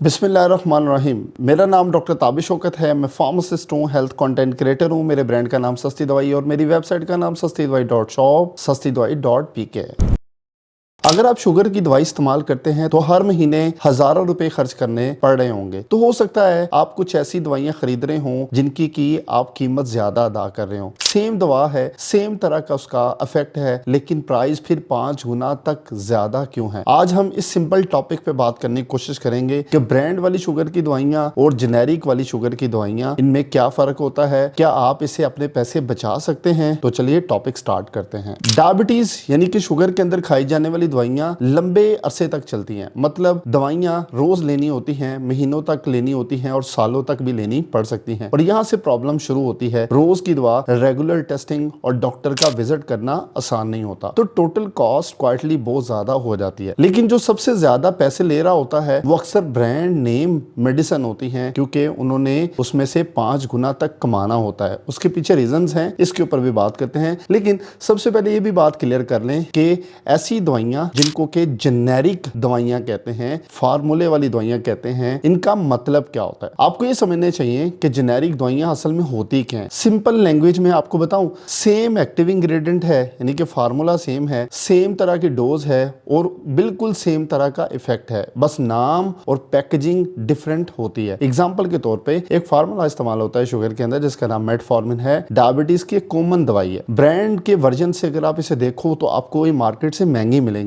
बिस्मिल्लाहिर्रहमानिर्रहीम। मेरा नाम डॉक्टर ताबिश शौकत है। मैं फार्मासिस्ट हूँ, हेल्थ कंटेंट क्रिएटर हूँ। मेरे ब्रांड का नाम सस्ती दवाई और मेरी वेबसाइट का नाम सस्तीदवाई.शॉप सस्तीदवाई.pk है। अगर आप शुगर की दवाई इस्तेमाल करते हैं तो हर महीने हजारों रुपए खर्च करने पड़ रहे होंगे। तो हो सकता है आप कुछ ऐसी दवाइयां खरीद रहे हों जिनकी की आप कीमत ज्यादा अदा कर रहे हो। सेम दवा है, सेम तरह का उसका इफेक्ट है, लेकिन प्राइस फिर 5 गुना तक ज्यादा क्यों है। आज हम इस सिंपल टॉपिक पे बात करने की कोशिश करेंगे कि ब्रांड वाली शुगर की दवाइयां और जेनेरिक वाली शुगर की दवाइयां, इनमें क्या फर्क होता है, क्या आप इसे अपने पैसे बचा सकते हैं। तो चलिए टॉपिक स्टार्ट करते हैं। डायबिटीज यानी कि शुगर के अंदर खाई जाने वाली दवाइयां लंबे अरसे तक चलती हैं। मतलब दवाइयां रोज लेनी होती हैं, महीनों तक लेनी होती हैं और सालों तक भी लेनी पड़ सकती हैं। और यहां से प्रॉब्लम शुरू होती है। रोज की दवा, रेगुलर टेस्टिंग और डॉक्टर का विजिट करना आसान नहीं होता, तो टोटल कॉस्ट क्वाइटली बहुत ज्यादा हो जाती है। लेकिन जो सबसे ज्यादा पैसे ले रहा होता है वो अक्सर ब्रांड नेम मेडिसिन होती हैं, क्योंकि उन्होंने उसमें से 5 गुना तक कमाना होता है। उसके पीछे रीजंस हैं, इसके ऊपर भी बात करते हैं। लेकिन सबसे पहले ये भी बात क्लियर कर लें कि ऐसी दवाइयां जिनको के जेनेरिक दवाइयां कहते हैं, फार्मूले वाली दवाइयां कहते हैं, इनका मतलब क्या होता है। आपको ये समझना चाहिए कि जेनेरिक दवाइयां असल में होती क्या है। सिंपल लैंग्वेज में आपको बताऊं, सेम एक्टिव इंग्रेडिएंट है, यानी कि फार्मूला सेम है, सेम तरह की डोज है और बिल्कुल सेम तरह का इफेक्ट है, बस नाम और पैकेजिंग डिफरेंट होती है। एग्जाम्पल के तौर पर एक फार्मूला इस्तेमाल होता है शुगर के अंदर जिसका नाम मेटफॉर्मिन है। डायबिटीज की एक कॉमन दवाई है। ब्रांड के वर्जन से अगर आप इसे देखो तो आपको ये मार्केट से महंगी मिलेंगी,